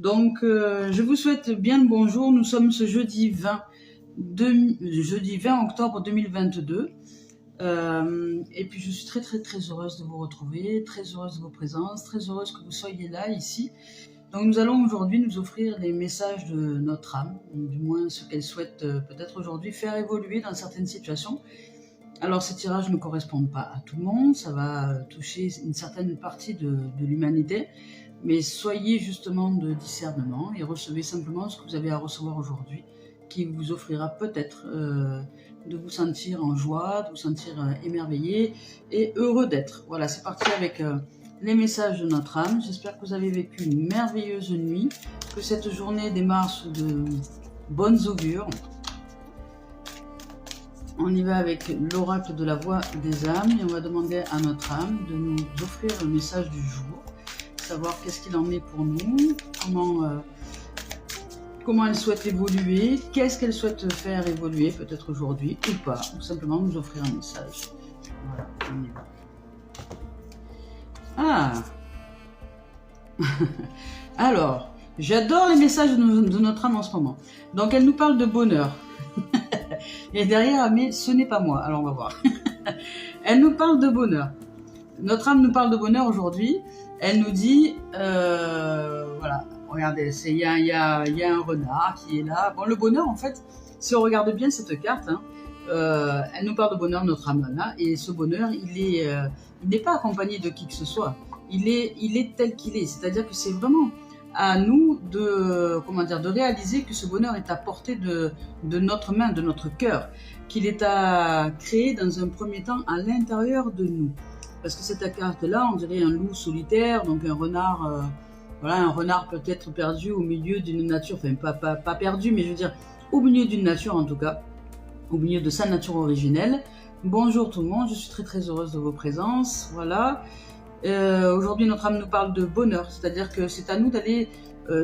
Donc, je vous souhaite bien le bonjour. Nous sommes ce jeudi 20 octobre 2022. Et puis, je suis très heureuse de vous retrouver, très heureuse de vos présences, très heureuse que vous soyez là, ici. Donc, nous allons aujourd'hui nous offrir les messages de notre âme, du moins ce qu'elle souhaite peut-être aujourd'hui faire évoluer dans certaines situations. Alors, ces tirages ne correspondent pas à tout le monde, ça va toucher une certaine partie de l'humanité, mais soyez justement de discernement et recevez simplement ce que vous avez à recevoir aujourd'hui, qui vous offrira peut-être de vous sentir en joie, de vous sentir émerveillé et heureux d'être. Voilà, c'est parti avec les messages de notre âme. J'espère que vous avez vécu une merveilleuse nuit, que cette journée démarre sous de bonnes augures. On y va avec l'oracle de la voix des âmes et on va demander à notre âme de nous offrir le message du jour, savoir qu'est-ce qu'il en est pour nous, comment elle souhaite évoluer, qu'est-ce qu'elle souhaite faire évoluer peut-être aujourd'hui ou pas, ou simplement nous offrir un message. Voilà, on y va. Ah alors, j'adore les messages de notre âme en ce moment. Donc elle nous parle de bonheur. Et derrière, mais ce n'est pas moi. Alors on va voir. Elle nous parle de bonheur. Notre âme nous parle de bonheur aujourd'hui. Elle nous dit, voilà, regardez, il y a un renard qui est là. Bon, le bonheur, en fait, si on regarde bien cette carte, hein, elle nous parle de bonheur, notre âme là, et ce bonheur, il n'est pas accompagné de qui que ce soit. Il est tel qu'il est. C'est-à-dire que c'est vraiment à nous de réaliser que ce bonheur est à portée de notre main, de notre cœur, qu'il est à créer dans un premier temps à l'intérieur de nous. Parce que cette carte-là, on dirait un loup solitaire, donc un renard, voilà, un renard peut-être perdu au milieu d'une nature, enfin pas perdu, mais je veux dire au milieu d'une nature en tout cas, au milieu de sa nature originelle. Bonjour tout le monde, je suis très heureuse de vos présences, voilà. Aujourd'hui, notre âme nous parle de bonheur, c'est-à-dire que c'est à nous d'aller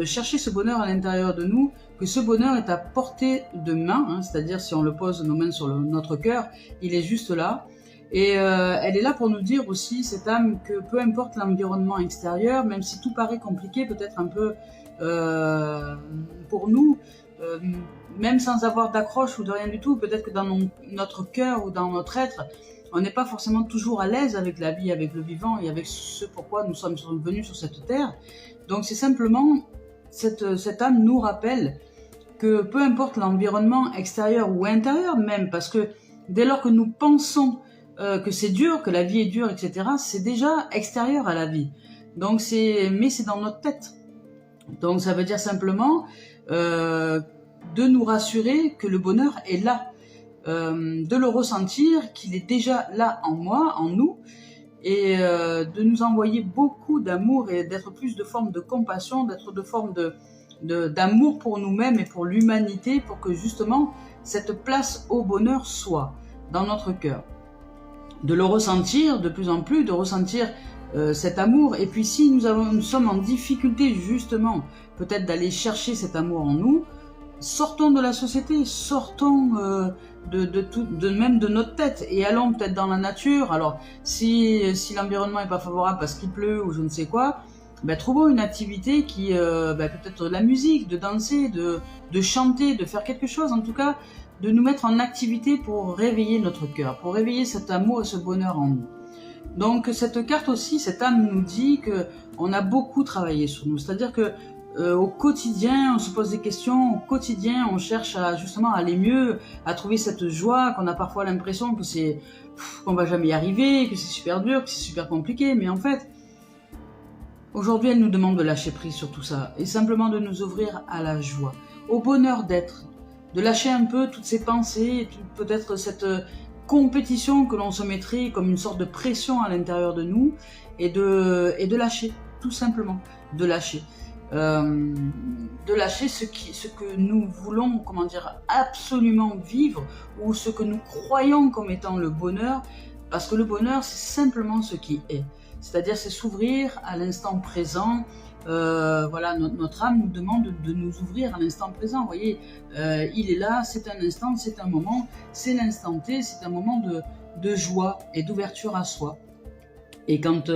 chercher ce bonheur à l'intérieur de nous, que ce bonheur est à portée de main, hein, c'est-à-dire si on le pose nos mains sur notre cœur, il est juste là. Et elle est là pour nous dire aussi, cette âme, que peu importe l'environnement extérieur, même si tout paraît compliqué, peut-être un peu pour nous, même sans avoir d'accroche ou de rien du tout, peut-être que dans notre cœur ou dans notre être, on n'est pas forcément toujours à l'aise avec la vie, avec le vivant et avec ce pourquoi nous sommes venus sur cette terre. Donc c'est simplement, cette âme nous rappelle que peu importe l'environnement extérieur ou intérieur même, parce que dès lors que nous pensons que c'est dur, que la vie est dure, etc., c'est déjà extérieur à la vie. Donc mais c'est dans notre tête. Donc ça veut dire simplement de nous rassurer que le bonheur est là. De le ressentir, qu'il est déjà là en moi, en nous, et de nous envoyer beaucoup d'amour et d'être plus de forme de compassion, d'être de forme d'amour pour nous-mêmes et pour l'humanité, pour que justement cette place au bonheur soit dans notre cœur. De le ressentir de plus en plus, de ressentir cet amour, et puis si nous sommes en difficulté justement, peut-être d'aller chercher cet amour en nous, sortons de la société, sortons même de notre tête et allons peut-être dans la nature. Alors si l'environnement n'est pas favorable parce qu'il pleut ou je ne sais quoi, ben, trouvons une activité qui peut-être la musique, de danser, de chanter, de faire quelque chose, en tout cas de nous mettre en activité pour réveiller notre cœur, pour réveiller cet amour et ce bonheur en nous. Donc cette carte aussi, cette âme nous dit que on a beaucoup travaillé sur nous, c'est-à-dire que au quotidien, on se pose des questions, au quotidien, on cherche justement à aller mieux, à trouver cette joie, qu'on a parfois l'impression que qu'on va jamais y arriver, que c'est super dur, que c'est super compliqué, mais en fait, aujourd'hui, elle nous demande de lâcher prise sur tout ça, et simplement de nous ouvrir à la joie, au bonheur d'être, de lâcher un peu toutes ces pensées, peut-être cette compétition que l'on se mettrait comme une sorte de pression à l'intérieur de nous, et de lâcher, tout simplement, de lâcher. De lâcher ce que nous voulons, absolument vivre, ou ce que nous croyons comme étant le bonheur, parce que le bonheur, c'est simplement ce qui est. C'est-à-dire, c'est s'ouvrir à l'instant présent. Voilà, notre âme nous demande de nous ouvrir à l'instant présent. Vous voyez, il est là, c'est un instant, c'est un moment, c'est l'instant T, c'est un moment de joie et d'ouverture à soi. Et quand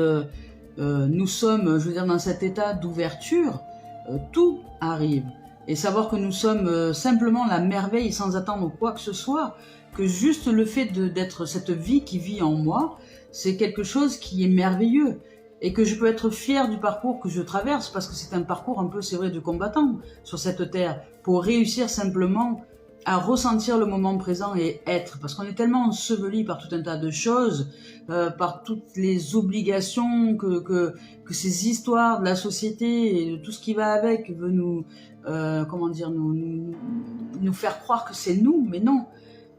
nous sommes, je veux dire, dans cet état d'ouverture, tout arrive. Et savoir que nous sommes simplement la merveille sans attendre quoi que ce soit, que juste le fait d'être cette vie qui vit en moi, c'est quelque chose qui est merveilleux. Et que je peux être fière du parcours que je traverse, parce que c'est un parcours un peu, c'est vrai, de combattant sur cette terre, pour réussir simplement à ressentir le moment présent et être. Parce qu'on est tellement enseveli par tout un tas de choses, par toutes les obligations que ces histoires de la société et de tout ce qui va avec veut nous, comment dire, nous faire croire que c'est nous, mais non.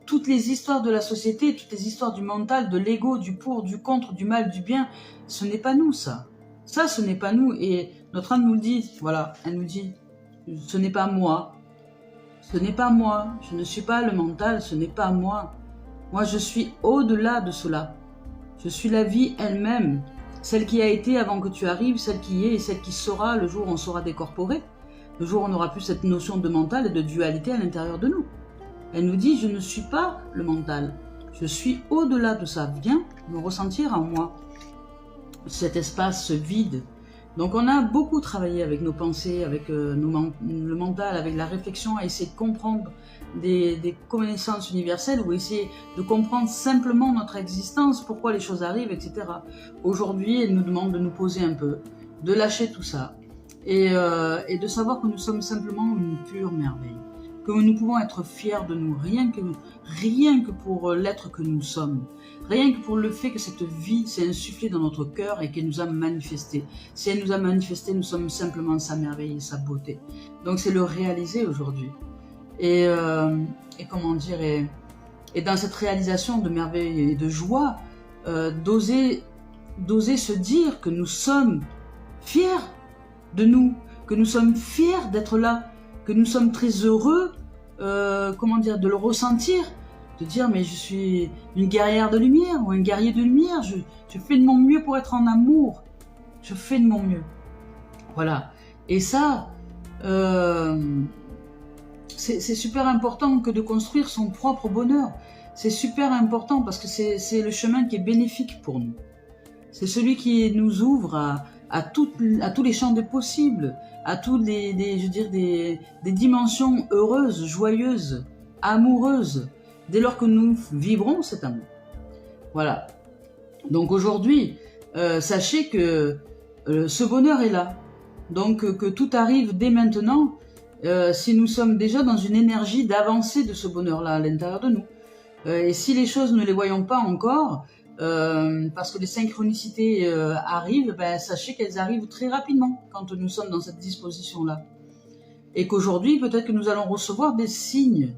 Toutes les histoires de la société, toutes les histoires du mental, de l'ego, du pour, du contre, du mal, du bien, ce n'est pas nous, ça. Ça, ce n'est pas nous. Et notre âme nous le dit, voilà, elle nous dit, ce n'est pas moi. Ce n'est pas moi. Je ne suis pas le mental, ce n'est pas moi. Moi, je suis au-delà de cela. Je suis la vie elle-même. Celle qui a été avant que tu arrives, celle qui est et celle qui sera le jour où on sera décorporé. Le jour où on n'aura plus cette notion de mental et de dualité à l'intérieur de nous. Elle nous dit, je ne suis pas le mental, je suis au-delà de ça. Viens me ressentir en moi, cet espace vide. Donc on a beaucoup travaillé avec nos pensées, avec le mental, avec la réflexion, à essayer de comprendre des connaissances universelles, ou essayer de comprendre simplement notre existence, pourquoi les choses arrivent, etc. Aujourd'hui, elle nous demande de nous poser un peu, de lâcher tout ça, et de savoir que nous sommes simplement une pure merveille. Que nous pouvons être fiers de nous, rien que pour l'être que nous sommes, rien que pour le fait que cette vie s'est insufflée dans notre cœur et qu'elle nous a manifesté. Si elle nous a manifesté, nous sommes simplement sa merveille et sa beauté. Donc c'est le réaliser aujourd'hui. Et comment dire, et dans cette réalisation de merveille et de joie, d'oser se dire que nous sommes fiers de nous, que nous sommes fiers d'être là, que nous sommes très heureux, comment dire, de le ressentir, de dire mais je suis une guerrière de lumière ou un guerrier de lumière, je fais de mon mieux pour être en amour, je fais de mon mieux. Voilà. Et ça, c'est super important que de construire son propre bonheur. C'est super important parce que c'est le chemin qui est bénéfique pour nous. C'est celui qui nous ouvre à tous les champs des possibles, à toutes des dimensions heureuses, joyeuses, amoureuses, dès lors que nous vivrons cet amour. Voilà. Donc aujourd'hui, sachez que ce bonheur est là. Donc que tout arrive dès maintenant, si nous sommes déjà dans une énergie d'avancée de ce bonheur-là à l'intérieur de nous. Et si les choses ne les voyons pas encore, parce que les synchronicités arrivent, ben, sachez qu'elles arrivent très rapidement quand nous sommes dans cette disposition-là. Et qu'aujourd'hui, peut-être que nous allons recevoir des signes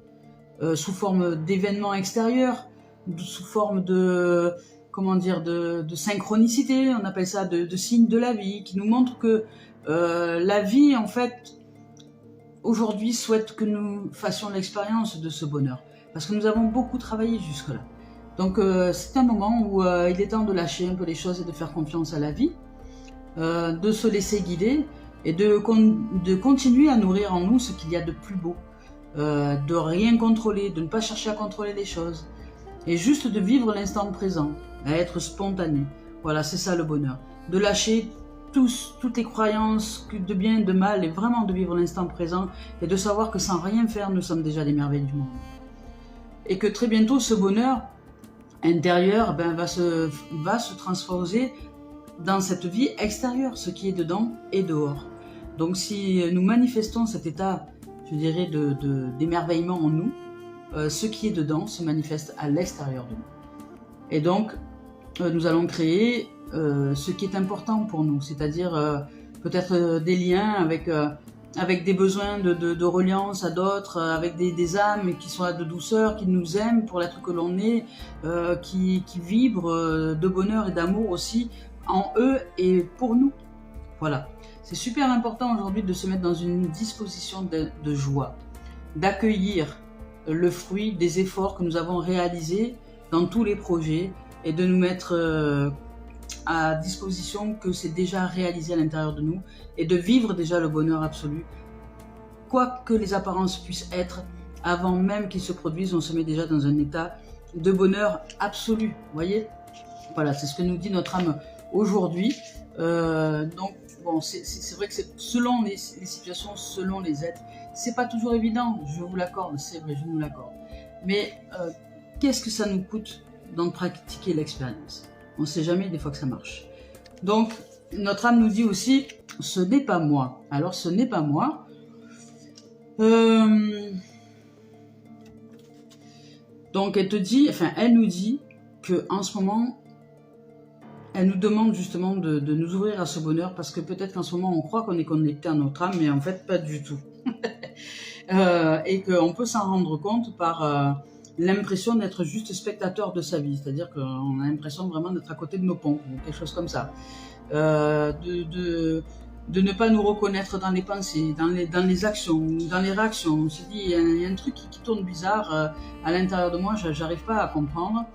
sous forme d'événements extérieurs, sous forme de, comment dire, de synchronicité, on appelle ça de signes de la vie, qui nous montrent que la vie, en fait, aujourd'hui souhaite que nous fassions l'expérience de ce bonheur. Parce que nous avons beaucoup travaillé jusque-là. Donc c'est un moment où il est temps de lâcher un peu les choses et de faire confiance à la vie, de se laisser guider et de continuer à nourrir en nous ce qu'il y a de plus beau, de rien contrôler, de ne pas chercher à contrôler les choses, et juste de vivre l'instant présent, à être spontané. Voilà, c'est ça le bonheur. De lâcher toutes les croyances de bien et de mal, et vraiment de vivre l'instant présent, et de savoir que sans rien faire, nous sommes déjà les merveilles du monde. Et que très bientôt, ce bonheur intérieur va se transposer dans cette vie extérieure, ce qui est dedans et dehors. Donc si nous manifestons cet état, je dirais, d'émerveillement en nous, ce qui est dedans se manifeste à l'extérieur de nous. Et donc, nous allons créer ce qui est important pour nous, c'est-à-dire peut-être des liens avec des besoins de reliance à d'autres, avec des âmes qui soient de douceur, qui nous aiment pour l'être que l'on est, qui vibrent de bonheur et d'amour aussi en eux et pour nous. Voilà. C'est super important aujourd'hui de se mettre dans une disposition de joie, d'accueillir le fruit des efforts que nous avons réalisés dans tous les projets et de nous mettre à disposition que c'est déjà réalisé à l'intérieur de nous et de vivre déjà le bonheur absolu. Quoi que les apparences puissent être, avant même qu'ils se produisent, on se met déjà dans un état de bonheur absolu. Vous voyez ? Voilà, c'est ce que nous dit notre âme aujourd'hui. Donc, bon, c'est vrai que c'est selon les situations, selon les êtres, c'est pas toujours évident, je vous l'accorde, c'est vrai, je vous l'accorde. Mais qu'est-ce que ça nous coûte d'en pratiquer l'expérience? On ne sait jamais des fois que ça marche. Donc, notre âme nous dit aussi, ce n'est pas moi. Alors, ce n'est pas moi. Donc, elle nous dit que en ce moment, elle nous demande justement de nous ouvrir à ce bonheur, parce que peut-être qu'en ce moment, on croit qu'on est connecté à notre âme, mais en fait, pas du tout. Et qu'on peut s'en rendre compte par l'impression d'être juste spectateur de sa vie, c'est-à-dire qu'on a l'impression vraiment d'être à côté de nos pompes, ou quelque chose comme ça. De ne pas nous reconnaître dans les pensées, dans les actions, dans les réactions. On se dit, il y a un truc qui tourne bizarre à l'intérieur de moi, j'arrive pas à comprendre,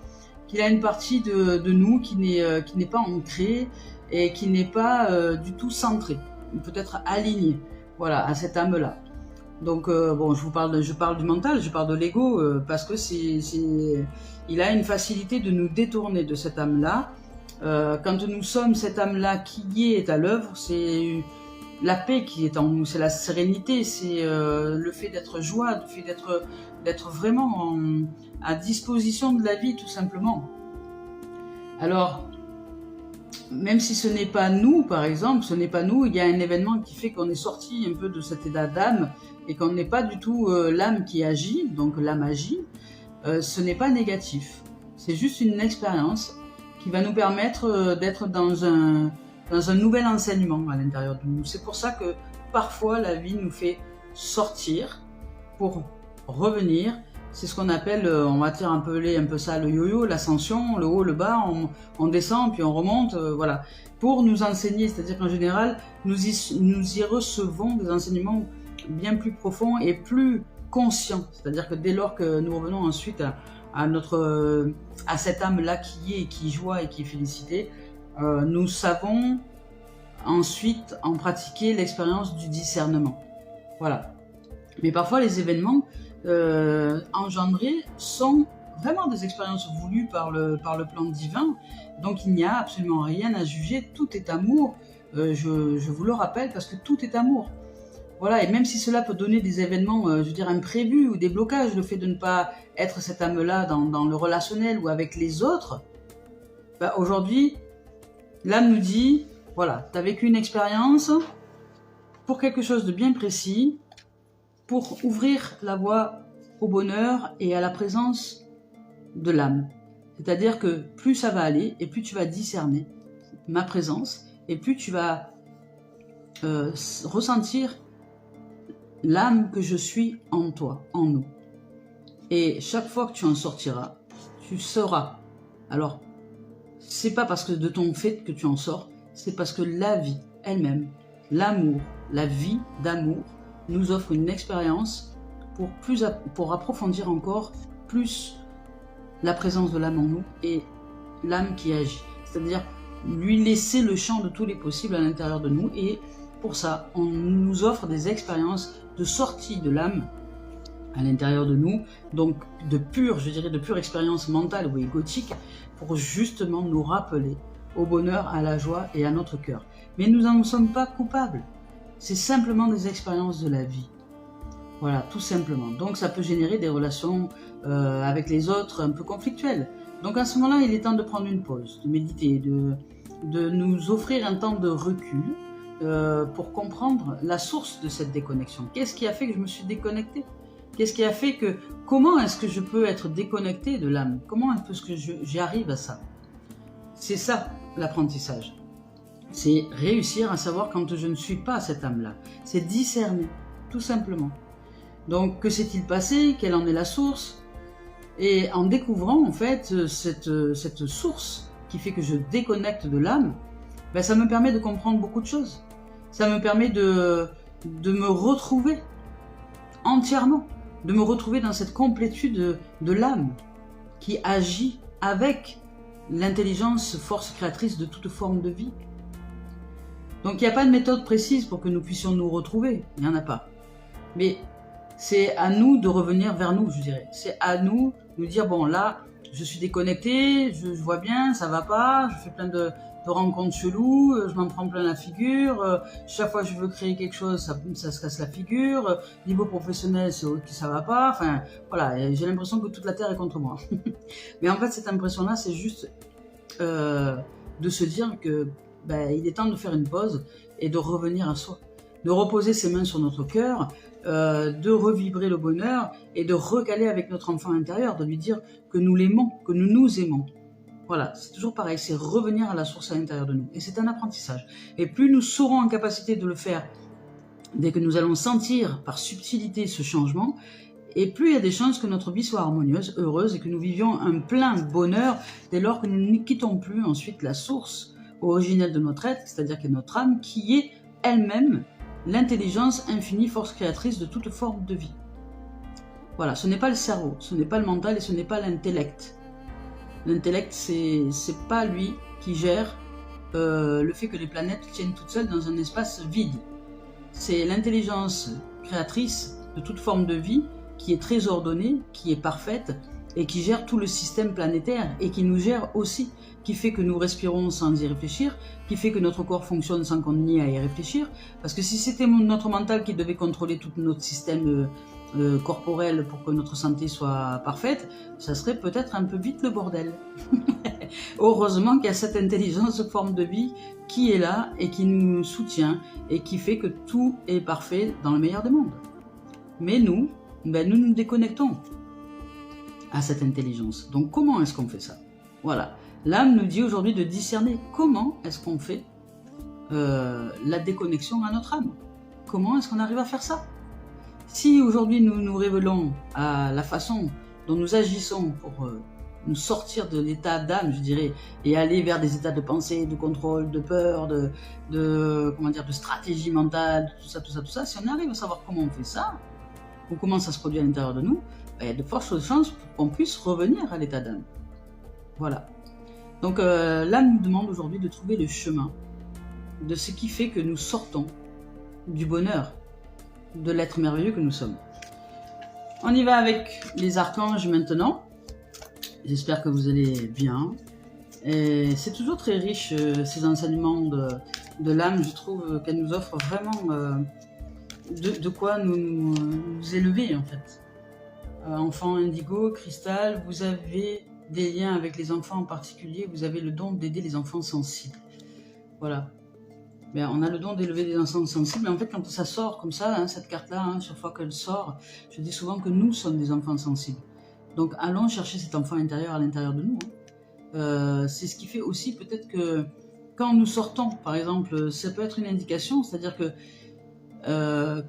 qu'il a une partie de nous qui n'est pas ancrée et qui n'est pas du tout centrée, peut-être alignée, voilà, à cette âme-là. Donc bon, je parle du mental, je parle de l'ego, parce que il a une facilité de nous détourner de cette âme-là. Quand nous sommes cette âme-là qui est à l'œuvre, c'est la paix qui est en nous, c'est la sérénité, c'est le fait d'être joie, le fait d'être vraiment à disposition de la vie, tout simplement. Alors, même si ce n'est pas nous, par exemple, ce n'est pas nous, il y a un événement qui fait qu'on est sorti un peu de cet état d'âme et qu'on n'est pas du tout l'âme qui agit, donc l'âme agit, ce n'est pas négatif. C'est juste une expérience qui va nous permettre d'être dans un nouvel enseignement à l'intérieur de nous. C'est pour ça que parfois la vie nous fait sortir pour revenir. C'est ce qu'on appelle, on va dire un peu ça, le yo-yo, l'ascension, le haut, le bas, on descend puis on remonte, voilà. Pour nous enseigner, c'est-à-dire qu'en général, nous y recevons des enseignements bien plus profonds et plus conscients. C'est-à-dire que dès lors que nous revenons ensuite à cette âme-là qui joie et qui est félicitée, nous savons ensuite en pratiquer l'expérience du discernement. Voilà. Mais parfois les événements engendrés sont vraiment des expériences voulues par le plan divin, donc il n'y a absolument rien à juger, tout est amour, je vous le rappelle, parce que tout est amour. Voilà, et même si cela peut donner des événements, je veux dire, imprévus ou des blocages, le fait de ne pas être cette âme-là dans le relationnel ou avec les autres, bah aujourd'hui, l'âme nous dit, voilà, tu as vécu une expérience pour quelque chose de bien précis, pour ouvrir la voie au bonheur et à la présence de l'âme. C'est-à-dire que plus ça va aller, et plus tu vas discerner ma présence, et plus tu vas ressentir l'âme que je suis en toi, en nous. Et chaque fois que tu en sortiras, tu sauras. Alors, c'est pas parce que de ton fait que tu en sors, c'est parce que la vie elle-même, l'amour, la vie d'amour, nous offre une expérience pour approfondir encore plus la présence de l'âme en nous et l'âme qui agit. C'est-à-dire lui laisser le champ de tous les possibles à l'intérieur de nous, et pour ça, on nous offre des expériences de sortie de l'âme à l'intérieur de nous, donc de pure expérience mentale ou égotique, pour justement nous rappeler au bonheur, à la joie et à notre cœur. Mais nous n'en sommes pas coupables. C'est simplement des expériences de la vie. Voilà, tout simplement. Donc ça peut générer des relations avec les autres un peu conflictuelles. Donc à ce moment-là, il est temps de prendre une pause, de méditer, de nous offrir un temps de recul pour comprendre la source de cette déconnexion. Qu'est-ce qui a fait que je me suis déconnectée? Qu'est-ce qui a fait que... Comment est-ce que je peux être déconnecté de l'âme? Comment est-ce que j'y arrive à ça? C'est ça l'apprentissage. C'est réussir à savoir quand je ne suis pas cette âme-là. C'est discerner, tout simplement. Donc, que s'est-il passé? Quelle en est la source? Et en découvrant, en fait, cette source qui fait que je déconnecte de l'âme, ben, ça me permet de comprendre beaucoup de choses. Ça me permet de me retrouver entièrement, de me retrouver dans cette complétude de l'âme qui agit avec l'intelligence, force créatrice de toute forme de vie. Donc il n'y a pas de méthode précise pour que nous puissions nous retrouver, il n'y en a pas. Mais c'est à nous de revenir vers nous, je dirais. C'est à nous de nous dire, bon là, je suis déconnecté, je vois bien, ça va pas, je fais plein de de rencontres cheloues, je m'en prends plein la figure, chaque fois que je veux créer quelque chose, ça se casse la figure, niveau professionnel, ça va pas, enfin, voilà, j'ai l'impression que toute la terre est contre moi. Mais en fait, cette impression-là, c'est juste de se dire que il est temps de faire une pause et de revenir à soi, de reposer ses mains sur notre cœur, de revibrer le bonheur et de recaler avec notre enfant intérieur, de lui dire que nous l'aimons, que nous nous aimons. Voilà, c'est toujours pareil, c'est revenir à la source à l'intérieur de nous. Et c'est un apprentissage. Et plus nous serons en capacité de le faire, dès que nous allons sentir par subtilité ce changement, et plus il y a des chances que notre vie soit harmonieuse, heureuse, et que nous vivions un plein bonheur dès lors que nous ne quittons plus ensuite la source originelle de notre être, c'est-à-dire que notre âme, qui est elle-même l'intelligence infinie, force créatrice de toute forme de vie. Voilà, ce n'est pas le cerveau, ce n'est pas le mental et ce n'est pas l'intellect. L'intellect, c'est pas lui qui gère le fait que les planètes tiennent toutes seules dans un espace vide. C'est l'intelligence créatrice de toute forme de vie qui est très ordonnée, qui est parfaite et qui gère tout le système planétaire et qui nous gère aussi, qui fait que nous respirons sans y réfléchir, qui fait que notre corps fonctionne sans qu'on y ait à y réfléchir. Parce que si c'était notre mental qui devait contrôler tout notre système corporel pour que notre santé soit parfaite, ça serait peut-être un peu vite le bordel. Heureusement qu'il y a cette intelligence de forme de vie qui est là et qui nous soutient et qui fait que tout est parfait dans le meilleur des mondes. Mais nous nous déconnectons à cette intelligence. Donc comment est-ce qu'on fait ça? Voilà. L'âme nous dit aujourd'hui de discerner comment est-ce qu'on fait la déconnexion à notre âme. Comment est-ce qu'on arrive à faire ça? Si aujourd'hui nous nous révélons à la façon dont nous agissons pour nous sortir de l'état d'âme, je dirais, et aller vers des états de pensée, de contrôle, de peur, de stratégie mentale, tout ça, si on arrive à savoir comment on fait ça, ou comment ça se produit à l'intérieur de nous, il y a de fortes chances pour qu'on puisse revenir à l'état d'âme. Voilà. Donc l'âme nous demande aujourd'hui de trouver le chemin de ce qui fait que nous sortons du bonheur, de l'être merveilleux que nous sommes. On y va avec les archanges maintenant. J'espère que vous allez bien. Et c'est toujours très riche ces enseignements de l'âme. Je trouve qu'elle nous offre vraiment de quoi nous élever en fait. Enfant indigo, cristal, vous avez des liens avec les enfants en particulier. Vous avez le don d'aider les enfants sensibles. Voilà. Bien, on a le don d'élever des enfants sensibles, mais en fait, quand ça sort comme ça, cette carte-là, chaque fois qu'elle sort, je dis souvent que nous sommes des enfants sensibles. Donc, allons chercher cet enfant intérieur à l'intérieur de nous. C'est ce qui fait aussi peut-être que quand nous sortons, par exemple, ça peut être une indication, c'est-à-dire que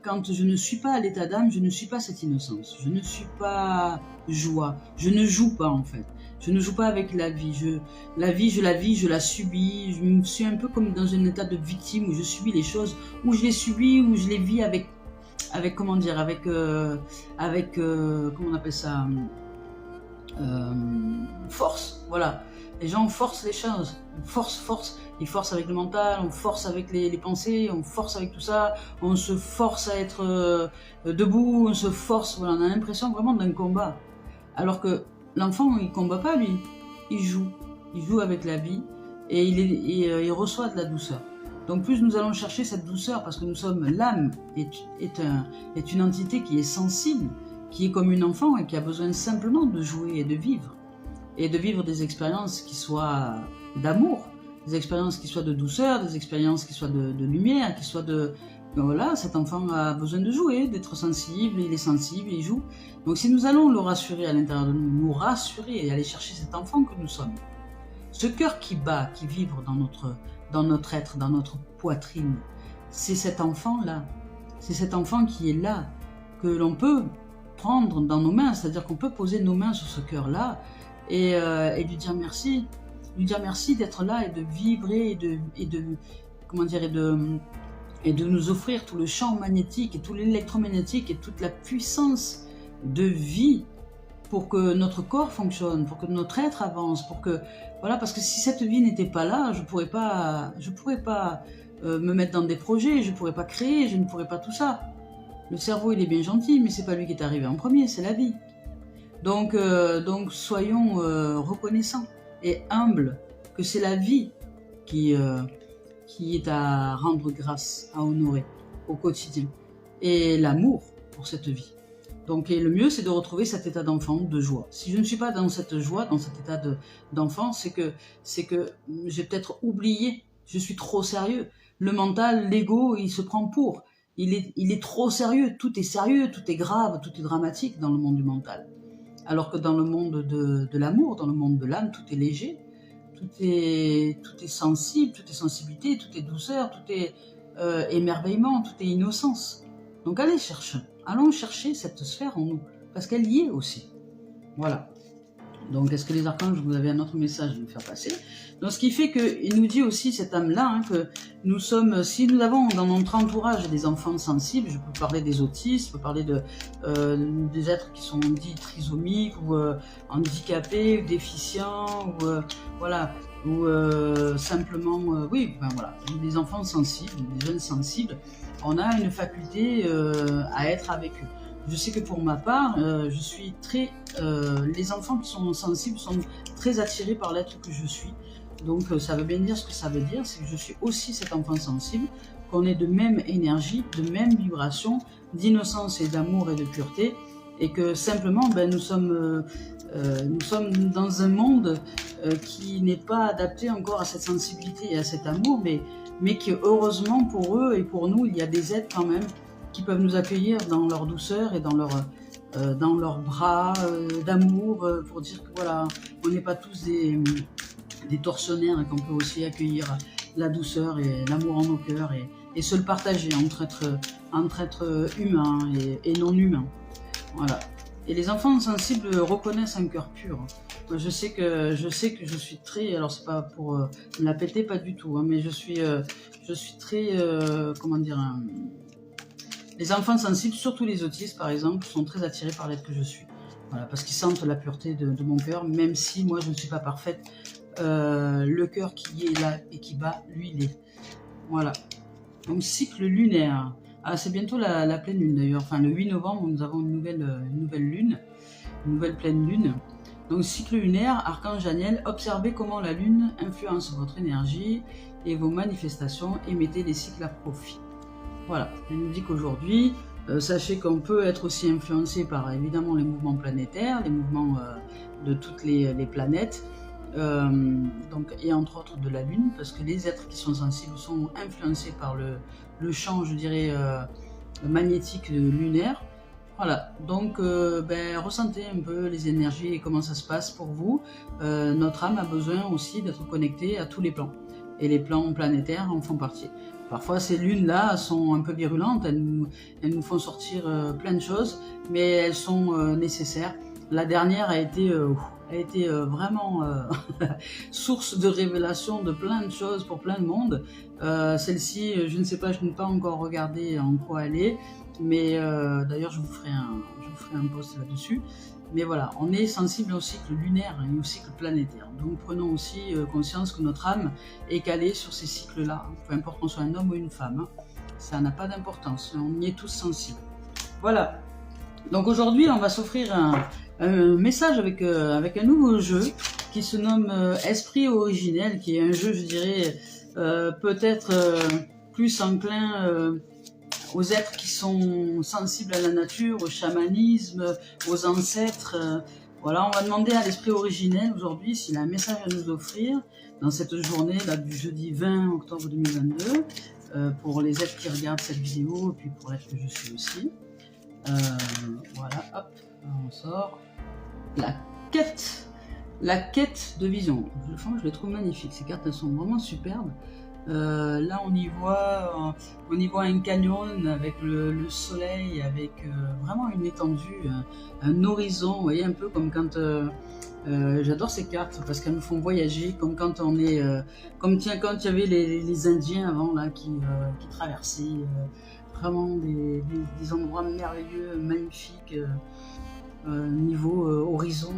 quand je ne suis pas à l'état d'âme, je ne suis pas cette innocence, je ne suis pas joie, je ne joue pas en fait. Je ne joue pas avec la vie, je la vis, je la subis, je me suis un peu comme dans un état de victime où je subis les choses, où je les subis, où je les vis avec comment dire, comment on appelle ça, force, voilà. Les gens forcent les choses, ils forcent avec le mental, on force avec les pensées, on force avec tout ça, on se force à être debout, on se force, voilà, on a l'impression vraiment d'un combat. Alors que l'enfant, il combat pas lui, il joue avec la vie et il reçoit de la douceur. Donc plus nous allons chercher cette douceur, parce que nous sommes, l'âme est une entité qui est sensible, qui est comme une enfant et qui a besoin simplement de jouer et de vivre des expériences qui soient d'amour, des expériences qui soient de douceur, des expériences qui soient de lumière, qui soient de... Voilà, cet enfant a besoin de jouer, d'être sensible, il est sensible, il joue. Donc si nous allons le rassurer à l'intérieur de nous, nous rassurer et aller chercher cet enfant que nous sommes, ce cœur qui bat, qui vibre dans notre être, dans notre poitrine, c'est cet enfant-là, c'est cet enfant qui est là, que l'on peut prendre dans nos mains, c'est-à-dire qu'on peut poser nos mains sur ce cœur-là et lui dire merci d'être là et de vibrer et de nous offrir tout le champ magnétique et tout l'électromagnétique et toute la puissance de vie pour que notre corps fonctionne, pour que notre être avance, voilà, parce que si cette vie n'était pas là, je pourrais pas me mettre dans des projets, je pourrais pas créer, je ne pourrais pas tout ça. Le cerveau, il est bien gentil, mais c'est pas lui qui est arrivé en premier, c'est la vie. Donc soyons reconnaissants et humbles que c'est la vie qui est à rendre grâce, à honorer au quotidien. Et l'amour pour cette vie. Donc, et le mieux, c'est de retrouver cet état d'enfant, de joie. Si je ne suis pas dans cette joie, dans cet état d'enfant, c'est que j'ai peut-être oublié, je suis trop sérieux. Le mental, l'ego, il se prend pour. Il est trop sérieux, tout est grave, tout est dramatique dans le monde du mental. Alors que dans le monde de l'amour, dans le monde de l'âme, tout est léger, tout est sensible, tout est sensibilité, tout est douceur, tout est émerveillement, tout est innocence. Donc allons chercher cette sphère en nous, parce qu'elle y est aussi. Voilà. Donc est-ce que les archanges, vous avez un autre message à nous faire passer? Donc ce qui fait qu'il nous dit aussi, cette âme-là, que nous sommes, si nous avons dans notre entourage des enfants sensibles, je peux parler des autistes, je peux parler des êtres qui sont dits trisomiques, ou handicapés, ou déficients, ou voilà, ou simplement, oui, ben voilà, des enfants sensibles, des jeunes sensibles, on a une faculté à être avec eux. Je sais que pour ma part, je suis très... les enfants qui sont sensibles sont très attirés par l'être que je suis. Donc ça veut bien dire ce que ça veut dire, c'est que je suis aussi cet enfant sensible, qu'on est de même énergie, de même vibration, d'innocence et d'amour et de pureté, et que simplement nous sommes dans un monde qui n'est pas adapté encore à cette sensibilité et à cet amour, mais qui heureusement pour eux et pour nous, il y a des êtres quand même qui peuvent nous accueillir dans leur douceur et dans leurs bras d'amour, pour dire que voilà, on n'est pas tous des tortionnaires, et qu'on peut aussi accueillir la douceur et l'amour en nos cœurs et se le partager entre êtres humains et non humains. Voilà. Et les enfants sensibles reconnaissent un cœur pur. Je sais que je suis très, alors c'est pas pour me la péter, pas du tout, hein, mais je suis très, comment dire, les enfants sensibles, surtout les autistes par exemple, sont très attirés par l'être que je suis. Voilà, parce qu'ils sentent la pureté de mon cœur, même si moi je ne suis pas parfaite. Le cœur qui est là et qui bat, lui il est. Voilà. Donc cycle lunaire. Ah, c'est bientôt la pleine lune d'ailleurs. Enfin, le 8 novembre, nous avons une nouvelle lune, une nouvelle pleine lune. Donc cycle lunaire, archange Daniel, observez comment la lune influence votre énergie et vos manifestations et mettez les cycles à profit. Voilà, il nous dit qu'aujourd'hui, sachez qu'on peut être aussi influencé par évidemment les mouvements planétaires, les mouvements de toutes les planètes, donc, et entre autres de la Lune, parce que les êtres qui sont sensibles sont influencés par le champ, je dirais, magnétique lunaire. Voilà, donc ressentez un peu les énergies et comment ça se passe pour vous. Notre âme a besoin aussi d'être connectée à tous les plans, et les plans planétaires en font partie. Parfois ces lunes-là sont un peu virulentes, elles nous font sortir plein de choses, mais elles sont nécessaires. La dernière a été vraiment source de révélation de plein de choses pour plein de monde. Celle-ci, je ne sais pas, je n'ai pas encore regardé en quoi elle est, mais d'ailleurs je vous ferai un post là-dessus. Mais voilà, on est sensible au cycle lunaire et au cycle planétaire. Donc prenons aussi conscience que notre âme est calée sur ces cycles-là. Peu importe qu'on soit un homme ou une femme, hein. Ça n'a pas d'importance, on y est tous sensibles. Voilà, donc aujourd'hui on va s'offrir un message avec un nouveau jeu qui se nomme Esprit Originel, qui est un jeu, je dirais, peut-être plus enclin aux êtres qui sont sensibles à la nature, au chamanisme, aux ancêtres. Voilà, on va demander à l'Esprit Originel aujourd'hui s'il a un message à nous offrir dans cette journée là, du jeudi 20 octobre 2022, pour les êtres qui regardent cette vidéo, et puis pour l'être que je suis aussi. Voilà, hop, on sort. La quête de vision. Je les trouve magnifiques, ces cartes, elles sont vraiment superbes. Là on y voit un canyon avec le soleil, avec vraiment une étendue, un horizon, vous voyez, un peu comme quand j'adore ces cartes parce qu'elles nous font voyager, comme quand on est quand il y avait les Indiens avant là qui traversaient vraiment des endroits merveilleux, magnifiques, niveau horizon,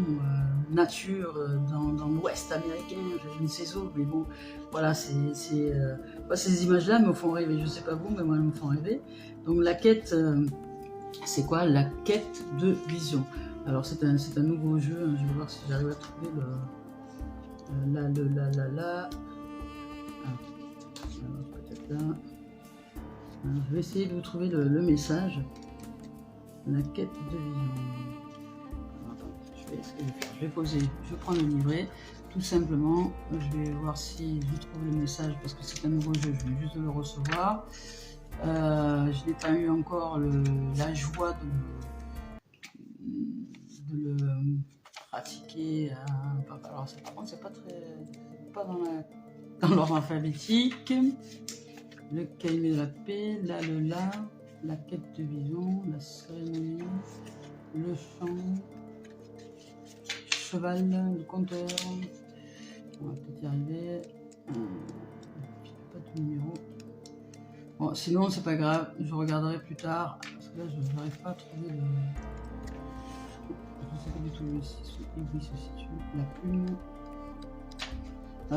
nature, dans l'ouest américain, je ne sais où, mais bon, voilà, ces images-là me font rêver, je ne sais pas vous, mais moi, elles me font rêver. Donc la quête, c'est quoi? La quête de vision. Alors c'est un nouveau jeu, hein, je vais voir si j'arrive à trouver Peut-être là. Alors, je vais essayer de vous trouver le message. La quête de vision. Je vais poser, je vais prendre le livret, tout simplement. Je vais voir si je trouve le message parce que c'est un nouveau jeu, je viens juste de le recevoir. Je n'ai pas eu encore la joie de le pratiquer. Alors, par contre, c'est pas dans l'ordre alphabétique. Le cahier de la paix, là, la quête de vision, la cérémonie, le chant. Cheval, le compteur, on va peut-être y arriver. Pas de numéro. Bon, sinon c'est pas grave, je regarderai plus tard parce que là je n'arrive pas à trouver le. Je ne sais pas du tout où il se situe. La plume.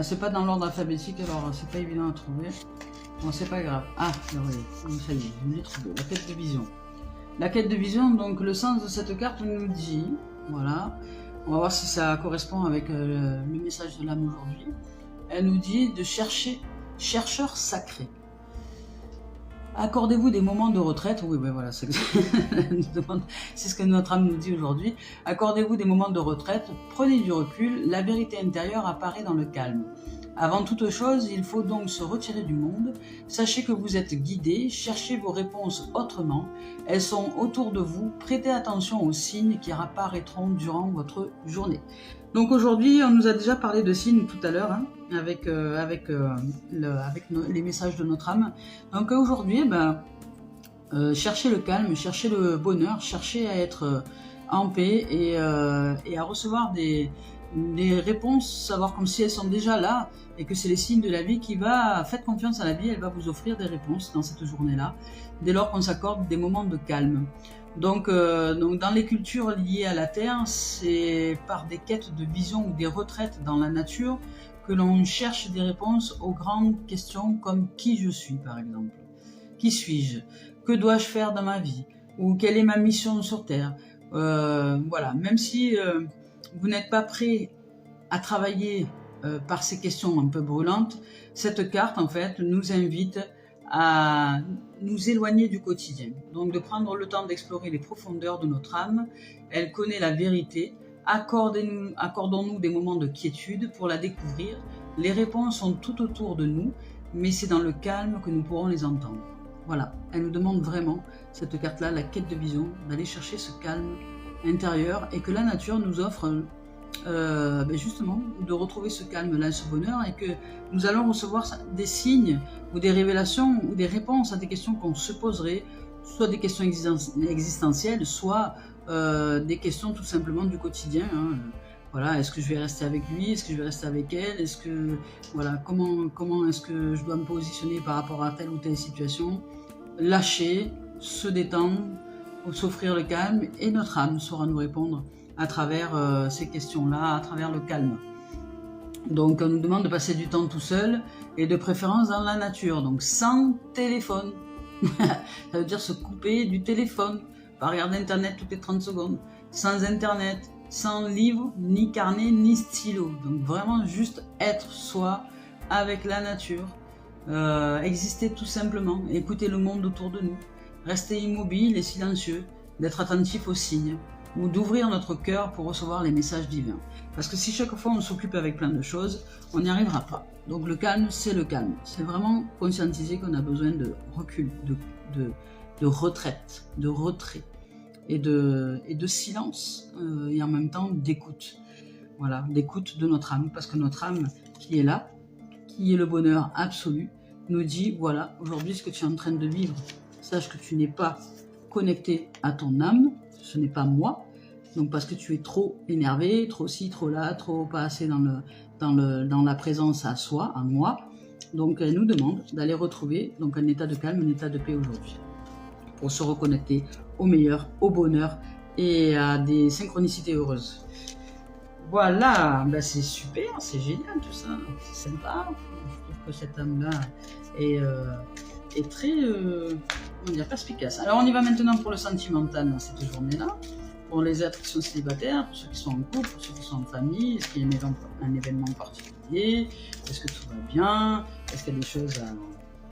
C'est pas dans l'ordre alphabétique, alors c'est pas évident à trouver. Bon, c'est pas grave. Ah, là, oui, ça y est, je l'ai trouvé. La quête de vision. La quête de vision, donc le sens de cette carte nous dit, voilà. On va voir si ça correspond avec le message de l'âme aujourd'hui. Elle nous dit de chercher chercheur sacré. Accordez-vous des moments de retraite. Oui, ben voilà, c'est ce que notre âme nous dit aujourd'hui. Accordez-vous des moments de retraite, prenez du recul, la vérité intérieure apparaît dans le calme. Avant toute chose, il faut donc se retirer du monde. Sachez que vous êtes guidé, cherchez vos réponses autrement. Elles sont autour de vous, prêtez attention aux signes qui apparaîtront durant votre journée. Donc aujourd'hui, on nous a déjà parlé de signes tout à l'heure, hein, avec les messages de notre âme. Donc aujourd'hui, cherchez le calme, cherchez le bonheur, cherchez à être en paix et à recevoir des réponses, savoir comme si elles sont déjà là et que c'est les signes de la vie faites confiance à la vie, elle va vous offrir des réponses dans cette journée-là, dès lors qu'on s'accorde des moments de calme. Donc dans les cultures liées à la Terre, c'est par des quêtes de vision ou des retraites dans la nature que l'on cherche des réponses aux grandes questions comme qui je suis par exemple, qui suis-je, que dois-je faire dans ma vie, ou quelle est ma mission sur Terre. Voilà, même si vous n'êtes pas prêt à travailler par ces questions un peu brûlantes, cette carte en fait nous invite à nous éloigner du quotidien. Donc de prendre le temps d'explorer les profondeurs de notre âme. Elle connaît la vérité. Accordons-nous des moments de quiétude pour la découvrir. Les réponses sont tout autour de nous, mais c'est dans le calme que nous pourrons les entendre. Voilà, elle nous demande vraiment, cette carte-là, la quête de vision, d'aller chercher ce calme intérieur et que la nature nous offre justement de retrouver ce calme-là, ce bonheur, et que nous allons recevoir des signes ou des révélations ou des réponses à des questions qu'on se poserait, soit des questions existentielles, soit des questions tout simplement du quotidien. Hein. Voilà, est-ce que je vais rester avec lui, est-ce que je vais rester avec elle, est-ce que voilà, comment est-ce que je dois me positionner par rapport à telle ou telle situation, lâcher, se détendre, s'offrir le calme, et notre âme saura nous répondre à travers ces questions-là, à travers le calme. Donc on nous demande de passer du temps tout seul et de préférence dans la nature, donc sans téléphone. Ça veut dire se couper du téléphone, pas regarder internet toutes les 30 secondes, sans internet, sans livre, ni carnet, ni stylo. Donc vraiment juste être soi avec la nature, exister tout simplement, écouter le monde autour de nous, rester immobile et silencieux, d'être attentif aux signes, ou d'ouvrir notre cœur pour recevoir les messages divins. Parce que si chaque fois on s'occupe avec plein de choses, on n'y arrivera pas. Donc le calme, c'est le calme. C'est vraiment conscientiser qu'on a besoin de recul, de retraite, de retrait, et de silence, et en même temps d'écoute. Voilà, d'écoute de notre âme, parce que notre âme qui est là, qui est le bonheur absolu, nous dit, voilà, aujourd'hui ce que tu es en train de vivre, sache que tu n'es pas connecté à ton âme, ce n'est pas moi, donc parce que tu es trop énervé, trop ci, trop là, trop pas assez dans la présence à soi, à moi. Donc elle nous demande d'aller retrouver donc un état de calme, un état de paix aujourd'hui, pour se reconnecter au meilleur, au bonheur et à des synchronicités heureuses. Voilà, ben c'est super, c'est génial tout ça, c'est sympa. Je trouve que cette âme-là est très perspicace. Alors on y va maintenant pour le sentimental dans cette journée-là. Pour les êtres qui sont célibataires, pour ceux qui sont en couple, pour ceux qui sont en famille, est-ce qu'il y a un événement particulier? Est-ce que tout va bien? Est-ce qu'il y a des choses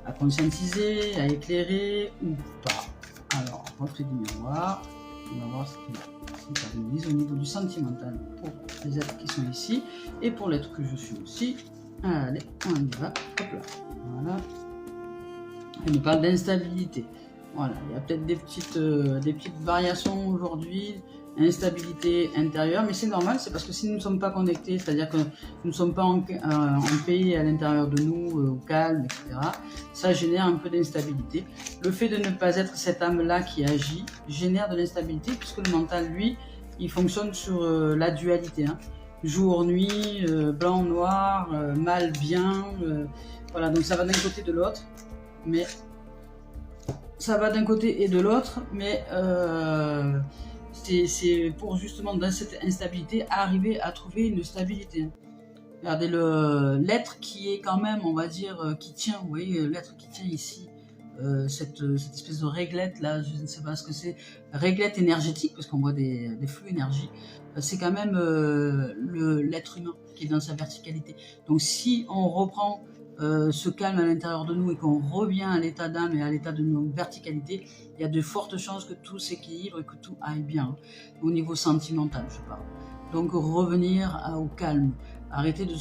à conscientiser, à éclairer ou pas? Alors, reflet du miroir, on va voir ce qu'ils s'organise au niveau du sentimental pour les êtres qui sont ici et pour l'être que je suis aussi. Allez, on y va. Hop là. Voilà. Elle nous parle d'instabilité. Voilà, il y a peut-être des petites variations aujourd'hui, instabilité intérieure, mais c'est normal, c'est parce que si nous ne sommes pas connectés, c'est-à-dire que nous ne sommes pas en paix à l'intérieur de nous, au calme, etc., ça génère un peu d'instabilité. Le fait de ne pas être cette âme-là qui agit génère de l'instabilité, puisque le mental, lui, il fonctionne sur la dualité, hein. Jour, nuit, blanc, noir, mal, bien, voilà, donc ça va d'un côté de l'autre, mais... Ça va d'un côté et de l'autre, mais c'est pour justement dans cette instabilité arriver à trouver une stabilité. Regardez l'être qui est quand même, on va dire, qui tient, vous voyez, l'être qui tient ici, cette espèce de réglette là, je ne sais pas ce que c'est, réglette énergétique, parce qu'on voit des flux énergie, c'est quand même l'être humain qui est dans sa verticalité. Donc si on reprend se calme à l'intérieur de nous et qu'on revient à l'état d'âme et à l'état de nos verticalités, il y a de fortes chances que tout s'équilibre et que tout aille bien, au niveau sentimental, je parle. Donc revenir au calme, arrêter de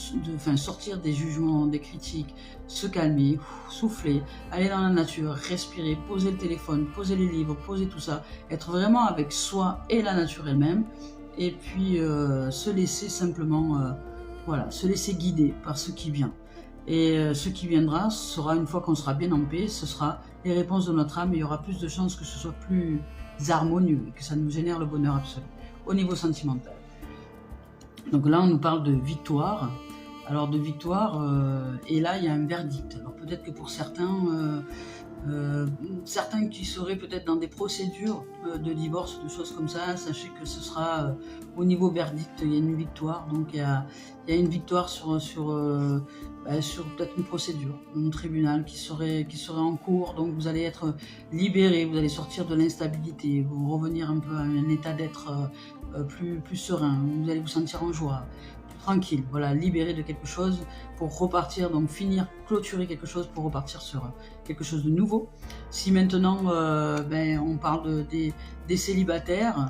sortir des jugements, des critiques, se calmer, souffler, aller dans la nature, respirer, poser le téléphone, poser les livres, poser tout ça, être vraiment avec soi et la nature elle-même, et puis se laisser simplement, voilà, se laisser guider par ce qui vient. Et ce qui viendra sera, une fois qu'on sera bien en paix, ce sera les réponses de notre âme et il y aura plus de chances que ce soit plus harmonieux et que ça nous génère le bonheur absolu au niveau sentimental. Donc là, on nous parle de victoire. Alors de victoire, et là, il y a un verdict. Alors peut-être que pour certains, certains qui seraient peut-être dans des procédures de divorce, de choses comme ça, sachez que ce sera au niveau verdict, il y a une victoire. Donc il y a une victoire sur peut-être une procédure, un tribunal qui serait en cours. Donc vous allez être libéré, vous allez sortir de l'instabilité, vous revenir un peu à un état d'être plus serein, vous allez vous sentir en joie, tranquille, voilà, libéré de quelque chose pour repartir, donc finir, clôturer quelque chose pour repartir sur quelque chose de nouveau. Si maintenant on parle des célibataires,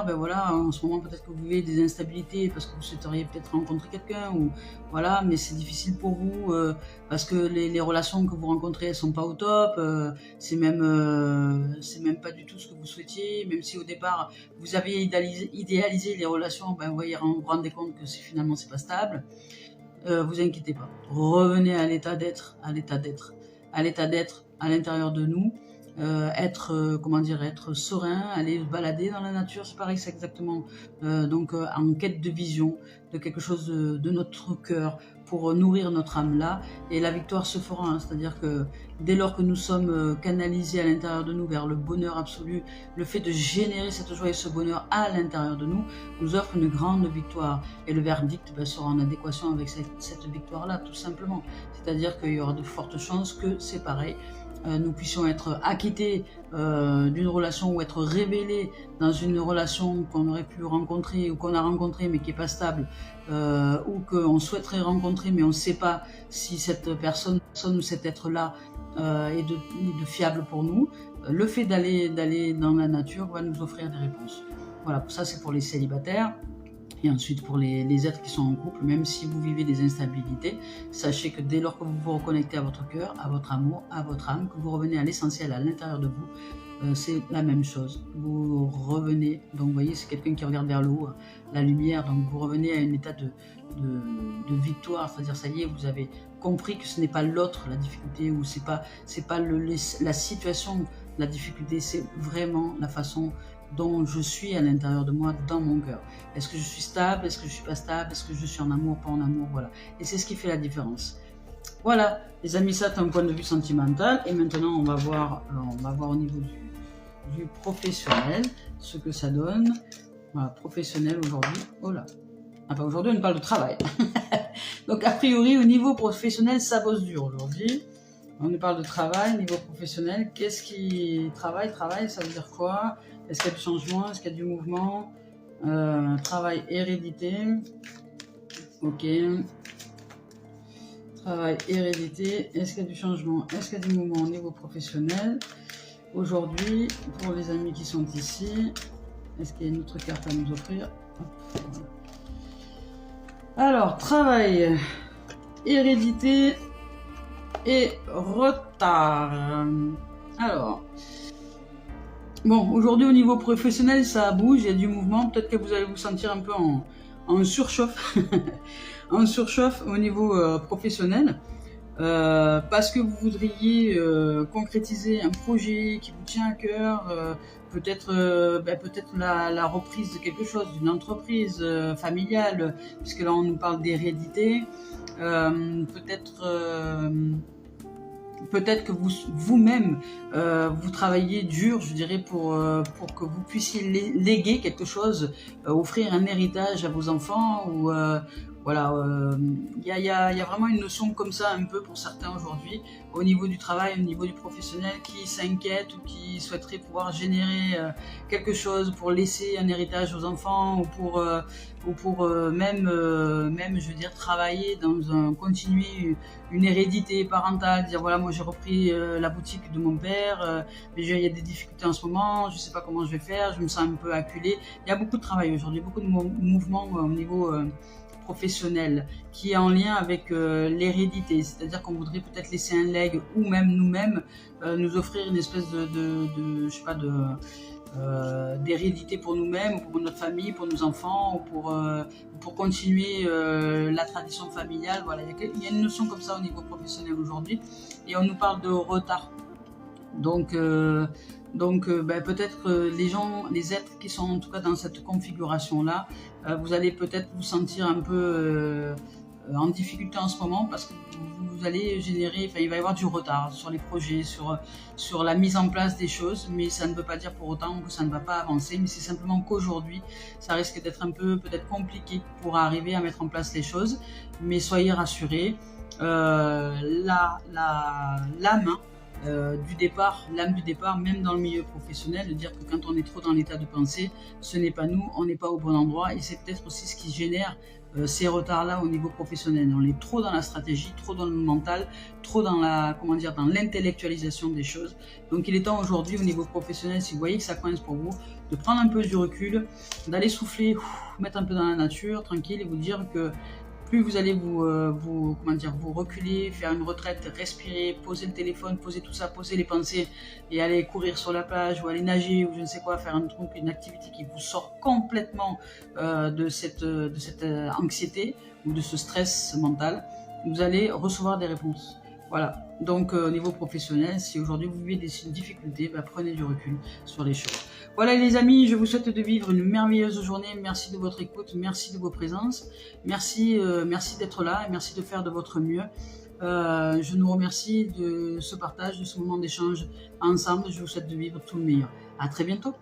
ben voilà, en ce moment peut-être que vous vivez des instabilités parce que vous souhaiteriez peut-être rencontrer quelqu'un, ou voilà, mais c'est difficile pour vous parce que les relations que vous rencontrez, elles sont pas au top, c'est même pas du tout ce que vous souhaitiez, même si au départ vous aviez idéalisé les relations, ben vous vous rendez compte que finalement c'est pas stable. Vous inquiétez pas, revenez à l'état d'être, à l'intérieur de nous, être serein, aller se balader dans la nature, c'est pareil, c'est exactement en quête de vision, de quelque chose de notre cœur pour nourrir notre âme là, et la victoire se fera, hein, c'est-à-dire que dès lors que nous sommes canalisés à l'intérieur de nous vers le bonheur absolu, le fait de générer cette joie et ce bonheur à l'intérieur de nous offre une grande victoire, et le verdict sera en adéquation avec cette victoire là, tout simplement, c'est-à-dire qu'il y aura de fortes chances que c'est pareil, nous puissions être acquittés d'une relation ou être révélés dans une relation qu'on aurait pu rencontrer ou qu'on a rencontrée mais qui n'est pas stable, ou qu'on souhaiterait rencontrer mais on ne sait pas si cette personne ou cet être-là est de fiable pour nous. Le fait d'aller dans la nature va nous offrir des réponses. Voilà, ça c'est pour les célibataires. Et ensuite, pour les êtres qui sont en couple, même si vous vivez des instabilités, sachez que dès lors que vous vous reconnectez à votre cœur, à votre amour, à votre âme, que vous revenez à l'essentiel à l'intérieur de vous, c'est la même chose. Vous revenez, donc vous voyez, c'est quelqu'un qui regarde vers le haut, la lumière, donc vous revenez à un état de victoire, c'est-à-dire ça y est, vous avez compris que ce n'est pas l'autre la difficulté, ou c'est pas la situation la difficulté, c'est vraiment la façon dont je suis à l'intérieur de moi, dans mon cœur. Est-ce que je suis stable? Est-ce que je suis pas stable? Est-ce que je suis en amour, pas en amour? Voilà. Et c'est ce qui fait la différence. Voilà, les amis, ça c'est un point de vue sentimental. Et maintenant, on va voir au niveau du professionnel, ce que ça donne. Voilà, professionnel aujourd'hui. Oh là. Enfin, aujourd'hui, on parle de travail. Donc, a priori, au niveau professionnel, ça bosse dur aujourd'hui. On nous parle de travail, niveau professionnel. Qu'est-ce qui... Travail, ça veut dire quoi? Est-ce qu'il y a du changement? Est-ce qu'il y a du mouvement? Travail, hérédité. Ok. Travail, hérédité. Est-ce qu'il y a du changement? Est-ce qu'il y a du mouvement au niveau professionnel? Aujourd'hui, pour les amis qui sont ici, est-ce qu'il y a une autre carte à nous offrir? Hop, voilà. Alors, travail, hérédité et retard. Alors, bon, aujourd'hui au niveau professionnel, ça bouge, il y a du mouvement. Peut-être que vous allez vous sentir un peu en surchauffe, en surchauffe au niveau professionnel. Parce que vous voudriez concrétiser un projet qui vous tient à cœur, peut-être la reprise de quelque chose, d'une entreprise familiale, puisque là on nous parle d'hérédité, peut-être que vous-même vous travaillez dur, je dirais, pour que vous puissiez léguer quelque chose, offrir un héritage à vos enfants, ou voilà, y a vraiment une notion comme ça un peu pour certains aujourd'hui, au niveau du travail, au niveau du professionnel, qui s'inquiètent ou qui souhaiteraient pouvoir générer quelque chose pour laisser un héritage aux enfants, ou pour même je veux dire, travailler dans continuer une hérédité parentale, dire voilà, moi j'ai repris la boutique de mon père, mais il y a des difficultés en ce moment, je sais pas comment je vais faire, je me sens un peu acculée. Il y a beaucoup de travail aujourd'hui, beaucoup de mouvements au niveau professionnel qui est en lien avec l'hérédité, c'est-à-dire qu'on voudrait peut-être laisser un legs, ou même nous-mêmes nous offrir une espèce je sais pas, d'hérédité pour nous-mêmes, pour notre famille, pour nos enfants, ou pour continuer la tradition familiale. Voilà, il y a une notion comme ça au niveau professionnel aujourd'hui, et on nous parle de retard. Donc peut-être les êtres qui sont en tout cas dans cette configuration-là, vous allez peut-être vous sentir un peu en difficulté en ce moment, parce que vous allez générer, il va y avoir du retard sur les projets, sur la mise en place des choses, mais ça ne veut pas dire pour autant que ça ne va pas avancer, mais c'est simplement qu'aujourd'hui, ça risque d'être un peu peut-être compliqué pour arriver à mettre en place les choses, mais soyez rassurés, l'âme du départ, l'âme du départ, même dans le milieu professionnel, de dire que quand on est trop dans l'état de pensée, ce n'est pas nous, on n'est pas au bon endroit, et c'est peut-être aussi ce qui génère ces retards-là au niveau professionnel. On est trop dans la stratégie, trop dans le mental, trop dans dans l'intellectualisation des choses. Donc il est temps aujourd'hui au niveau professionnel, si vous voyez que ça coince pour vous, de prendre un peu du recul, d'aller souffler, mettre un peu dans la nature, tranquille, et vous dire que plus vous allez vous reculer, faire une retraite, respirer, poser le téléphone, poser tout ça, poser les pensées, et aller courir sur la plage, ou aller nager, ou je ne sais quoi, faire une activité qui vous sort complètement de cette anxiété, ou de ce stress mental, vous allez recevoir des réponses. Voilà, donc au niveau professionnel, si aujourd'hui vous vivez des difficultés, prenez du recul sur les choses. Voilà les amis, je vous souhaite de vivre une merveilleuse journée. Merci de votre écoute, merci de vos présences, merci d'être là, et merci de faire de votre mieux. Je nous remercie de ce partage, de ce moment d'échange ensemble. Je vous souhaite de vivre tout le meilleur. À très bientôt.